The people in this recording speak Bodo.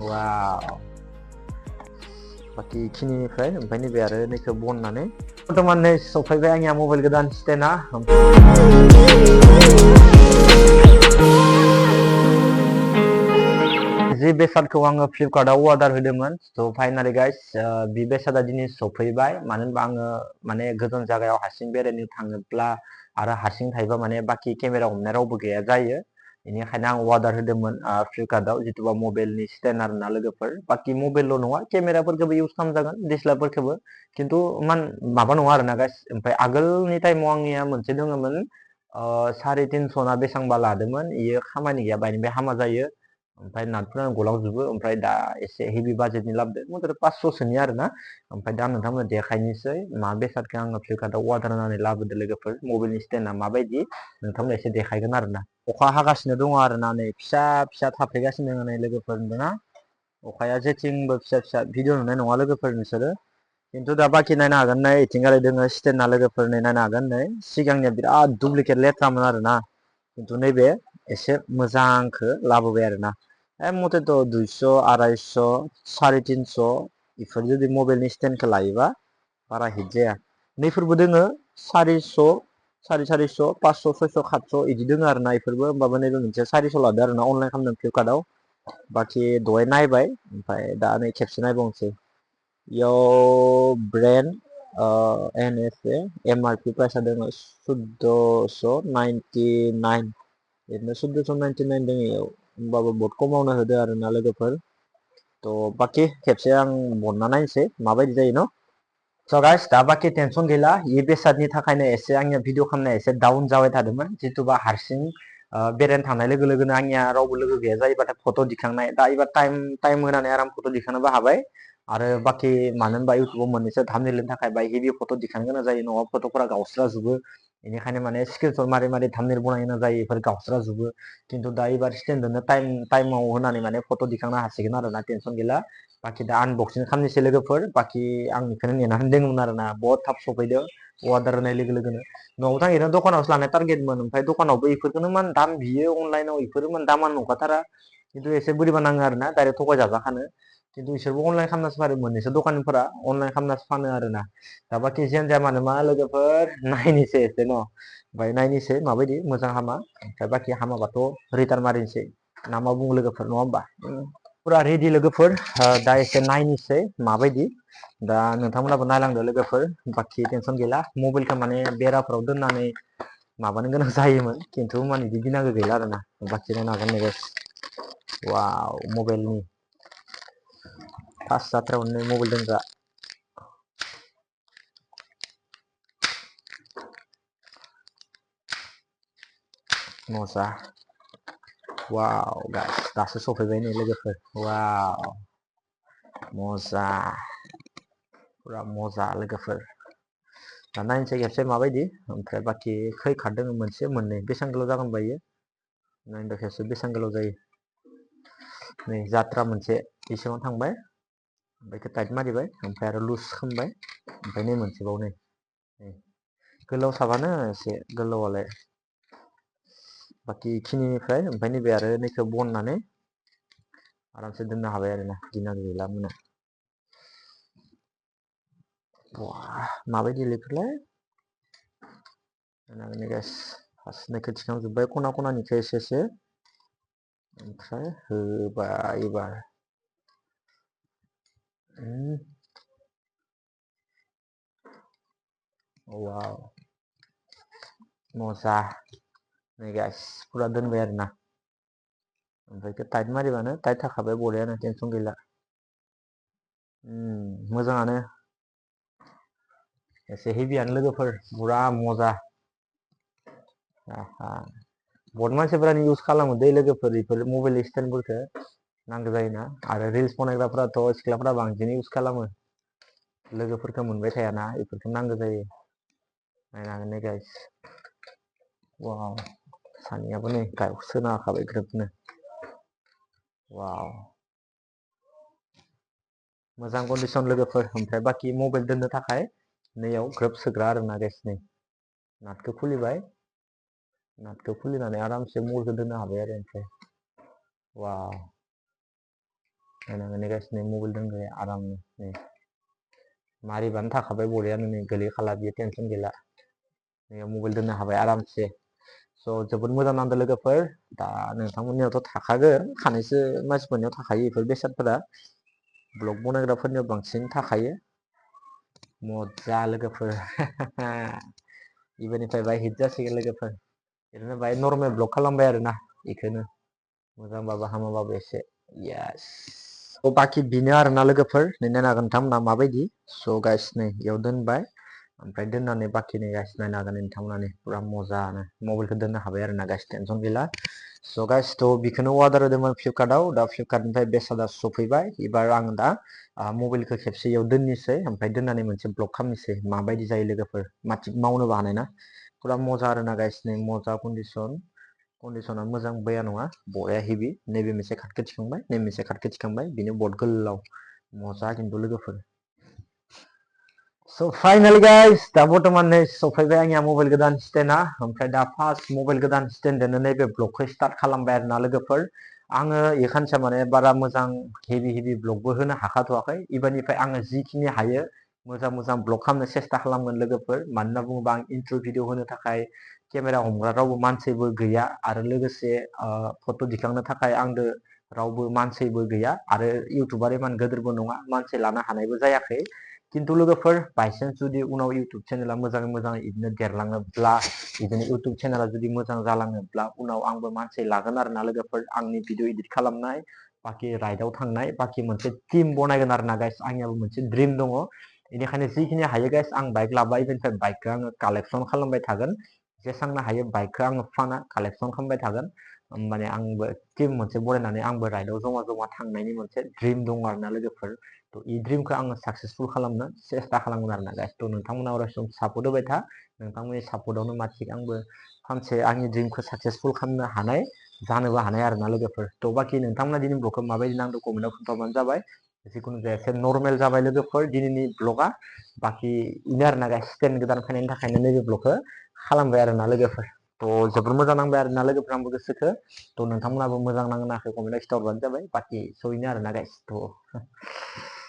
वाव बाकी खिनिनिफ्राय ओमफ्राय नैबे आरो नैखौ बननानै बर्थमान नै सफैबाय आंनिया मबाइल गोदान स्टेन्डआ जि बेसादखौ आङो फ्लिपकार्टआव अर्डार होदोंमोन स' फाइनालि गाइस बे बेसादा दिनै सफैबाय मानो होनबा आङो माने गोजान जायगायाव हारसिं बेरायनो थाङोब्ला आरो हारसिं थायोबा माने बाखि केमेरा हमनाय रावबो गैया जायो बेनिखायनो आं अर्डार होदोंमोन फ्लिपकार्टआव जिथुबा मबाइलनि स्टेन्ड आरोना लोगोफोर बाखि मबाइलल' नङा केमेराफोरखौबो इउज खालामजागोन डिएसएलआरफोरखौबो खिन्थु माबा नङा आरोना गाइस ओमफ्राय आगोलनि टाइमाव आंनिया मोनसे दङमोन 350 ना बेसेबांबा लादोंमोन इयो खामानि गैया बायनिफ्राय हामा जायो ओमफ्राय नाटफोरानो गलांजोबो ओमफ्राय दा एसे हेभि बाजेटनि लाबोदो मथ'थे 500सोनि आरोना ओमफ्राय दा नोंथांमोन देखायनोसै मा बेसादखौ आङो फ्लिपकार्टआव अर्डार होनानै लाबोदो लोगोफोर मबाइलनि स्टेन्डआ माबायदि नोंथांमोन एसे देखायगोन आरोना अखा हागासिनो दङ आरोना नै फिसा फिसा थाफ्लेगासिनो दङ नै लोगोफोर नुदोंना अखाया जेथिंबो फिसा फिसा भिडिअ नुनाय नङा लोगोफोर नोंसोरो खिन्थु दा बाखि नायनो हागोन नै इथिंगालै दोङो स्टेन्डआ लोगोफोर नै नायनो हागोन नै सिगांनिया बिराद दुप्लिकेट लेथ्रामोन आरोना खिन्थु नैबे एसे मोजांखौ लाबोबाय आरोना मथेथ' 200 250 350 बेफोर जुदि मबाइलनि स्टेन्डखौ लायोबा बारा हिट जाया नैफोरबो दोङो 400 450 500 600 700 बिदि दोङो आरोना इफोरबो होमबाबो नैबे मोनसे 400 लादो आरोना अनलाइन खालामदों फ्लिपकार्टआव बाखि दहाय नायबाय ओमफ्राय दा नै खेबसे नायबावनोसै इयाव ब्रेन्ड एनएसए एमआरपि प्राइसआ दङ 1499 बिदिनो 1499 दङ इयाव होमबाबो बहुत खमावनो होदो आरोना लोगोफोर थ' बाखि खेबसे आं बनना नायनोसै माबायदि जायो न' स' गाइस दा बाखि टेनसन गैला इ बेसादनि थाखायनो एसे आंनिया भिडिअ खालामनाया एसे डाउन जाबाय थादोंमोन जिथुबा हारसिं बेरायनो थांनाय लोगो लोगोनो आंनिया रावबो लोगो गैया जायोबाथाय फट' दिखांनाय दा एबार टाइम होनानै आराम फट' दिखांनोबो हाबाय आरो बाखि मानो होनबा इउटुबाव मोननैसो थाम्बनेइलनि थाखाय बाय हेभि फट' दिखांनो गोनां जायो नङाबा फट'फोरा गावस्राजोबो बेनिखायनो माने स्क्रिनशट मारै मारै थाम्बनेइल बनायनो गोनां जायो बेफोर गावस्राजोबो खिन्थु दा एबार स्टेन्डजोंनो टाइमाव होनानै माने फट' दिखांनो हासिगोन आरोना टेनसन गैला बाखि दा आनबक्सिं खालामनोसै लोगोफोर बाखि आं बेखौनो नेनानै दङमोन आरोना बहुत थाब सफैदो अर्डार होनाय लोगो लोगोनो न'आव थांहैनो दखानावसो लानाय टारगेटमोन ओमफ्राय दखानावबो इफोरखौनो मान दाम बियो अनलाइनाव इफोरो मान दामानो नंखाथारा खिन्थु एसे बोरैबा नाङो आरोना डाइरेक्ट थगायजाजाखानो खिन्थु इसोरबो अनलाइन खालामनासो फानो मोननैसो दखानफोरा अनलाइन खालामनासो फानो आरोना दा बाखि जियानो जाया मानो मा लोगोफोर नायनोसै एसे न' ओमफ्राय नायनोसै माबायदि मोजां हामा ओमफ्राय बाखि हामाबाथ' रिटार्न मारिनोसै ना मा बुङो लोगोफोर नङा होमबा पुरा रेडि लोगोफोर दा एसे नायनोसै माबायदि दा नोंथांमोनाबो नायलांदो लोगोफोर बाखि टेनसन गैला मबाइलखौ माने बेराफोराव दोननानै माबानो गोनां जायोमोन खिन्थु माने बिदि गिनांगौ गैला आरोना बाखि नायनो हागोन नै वाव मबाइलनि फार्स्ट जाथ्रायावनो मबाइल दोनग्रा मजा वाव गाइस दासो सफैबाय नै लोगोफोर वाव मजा पुरा मजा लोगोफोर दा नायनोसै खेबसे माबायदि ओमफ्राय बाखि खै खारदों मोनसे मोननै बेसेबां गोलाव जागोन बायो नायनो खेबसे बेसेबां गोलाव जायो नै जात्रा मोनसे बेसेबां थांबाय ओमफ्राय टाइट मारिबाय ओमफ्राय आरो लुज खालामबाय ओमफ्राय नै मोनसेबाव नै गोलाव साबानो एसे गोलावालाय बाखि खिनिनिफ्राय ओमफ्राय नैबे आरो नैखौ बननानै आरामसे दोननो हाबाय आरोना गिनांगौ गैला मोना माबायदि लिरखोलाय गाइस फार्स्टनिखौ थिखांजोब्बाय खना खनानिखौ एसे एसे ओमफ्राय होबाय एबार वाव मजा नै गाइस पुरा दोनबाय आरोना ओमफ्राय टाइट मारिबानो टाइट थाखाबाय बरियानो टेनसन गैला मोजाङानो एसे हेभियानो लोगोफोर पुरा मजा बहुत मानसिफोरानो इउज खालामो दै लोगोफोर बेफोर मबाइल स्टेन्डफोरखौ नांगौ जायोना आरो रिल्स बनायग्राफोराथ' सिख्लाफोरा बांसिन इउज खालामो लोगोफोरखौ मोनबाय थायाना बेफोरखौ नांगौ जायो नायनो हागोन नै गाइस वाव सानैयाबो नै सोना होखाबाय ग्रोबनो वाव मोजां कन्डिसन लोगोफोर ओमफ्राय बाखि मबाइल दोननो थाखाय नैयाव ग्रोब सोग्रा आरोना गाइस नै नाटखौ खुलिबाय नाटखौ खुलिनानै आरामसे मबाइलखौ दोननो हाबाय आरो ओमफ्राय वाव नायनांगोन गाइस नै मबाइल दोनग्राया आरामनो नै मारिबानो थाखाबाय बरियानो नै गोलैखाला बियो टेनसन गैला नै मबाइल दोननो हाबाय आरामसे स' जोबोद मोजां नांदों लोगोफोर दा नोंथांमोननियावथ' थाखागोन खानैसो मानसिफोरनियाव थाखायो बेफोर बेसादफोरा ब्लग बनायग्राफोरनियाव बांसिन थाखायो मजा लोगोफोर इबारनिफ्राय बाय हिट जासिगोन लोगोफोर ओरैनो बाय नर्मेल ब्लग खालामबाय आरोना बेखौनो मोजांबाबो हामाबाबो एसे यास बाखि बेनो आरोना लोगोफोर नायनो हागोन नोंथांमोना माबायदि स' गाइस नै इयाव दोनबाय ओमफ्राय दोननानै बाखि नै गाइस नायनो हागोन नोंथांमोना पुरा मोजांनो मबाइलखौ दोननो हाबाय आरोना गाइस टेनसन गैला स' गाइस थ' बेखौनो अर्डार होदोंमोन फ्लिपकार्टआव दा फ्लिपकार्टनिफ्राय बेसादा सफैबाय एबार आं दा मबाइलखौ खेबसे इयाव दोननोसै ओमफ्राय दोननानै मोनसे ब्लग खालामनोसै माबायदि जायो लोगोफोर माथिं मावनोबो हानाय ना पुरा मजा आरोना गाइस नै मजा कन्डिसना मोजां बेया नङा बया हेभि नैबे मोनसे खाटखौ थिखांबाय नैबे मोनसे खाटखौ थिखांबाय बेनो बड गोलाव मजा खिन्थु लोगोफोर स' फाइनाली गाइस दा बर्थमान नै सफैबाय आंनिया मबाइल गोदान स्टेन्डआ ओमफ्राय दा फार्स्ट मबाइल गोदान स्टेन्डजोंनो नैबे ब्लगखौ स्टार्ट खालामबाय आरोना लोगोफोर आङो एखानसा माने बारा मोजां हेभि ब्लगबो होनो हाखाथ'वाखै एबारनिफ्राय आङो जिखिनि हायो मोजां ब्लग खालामनो सेस्था खालामगोन लोगोफोर मानोना बुङोबा आं इन्ट्र' भिडिअ होनो थाखाय केमेरा हमग्रा रावबो मानसिबो गैया आरो लोगोसे फट' दिखांनो थाखाय आंदो रावबो मानसिबो गैया आरो इउटुबार इमान गोदोरबो नङा मानसि लानो हानायबो जायाखै खिन्थु लोगोफोर बायसान्स जुदि उनाव इउटुब चेनेला मोजाङै इदिनो देरलाङोब्ला इदिनो इउटुब चेनेला जुदि मोजां जालाङोब्ला उनाव आंबो मानसि लागोन आरोना लोगोफोर आंनि भिडिअ इदिट खालामनाय बाखि राइडआव थांनाय बाखि मोनसे टिम बनायगोन आरोना गाइस आंनियाबो मोनसे ड्रिम दङ बेनिखायनो जिखिनि हायो गाइस आं बाइक लाबाय बेनिफ्राय बाइकखौ आङो कालेक्सन खालामबाय थागोन जेसांनो हायो बाइकखौ आङो फाना कालेक्सन खालामबाय थागोन माने आंबो टिम मोनसे बनायनानै आंबो राइडआव जमा थांनायनि मोनसे ड्रिम दङ आरोना लोगोफोर थ' इ ड्रिमखौ आङो साक्सेसफुल खालामनो सेस्था खालामगोन आरोना गाइस थ' नोंथांमोना अरायसम सापर्ट होबाय था नोंथांमोननि सापर्टआवनो माथिग आंबो सानसे आंनि ड्रिमखौ साक्सेसफुल खालामनो हानाय जानोबो हानाय आरोना लोगोफोर थ' बाखि नोंथांमोना दिनै ब्लगखौ माबायदि नांदों कमेन्टआव खोन्थाबानो जाबाय जिखुनु जाया एसे नर्मेल जाबाय लोगोफोर दिनैनि ब्लगआ बाखि इनो आरोना गाइस स्टेन्ड गोदान फैनायनि थाखायनो नैबे ब्लगखौ खालामबाय आरोना लोगोफोर थ' जोबोर मोजां नांबाय आरोना लोगोफोर आंबो गोसोखौ थ' नोंथांमोनाबो मोजां नाङो नाङाखै कमेन्टआव खिथाहरबानो जाबाय बाखि सहैनो आरोना गाइस थ'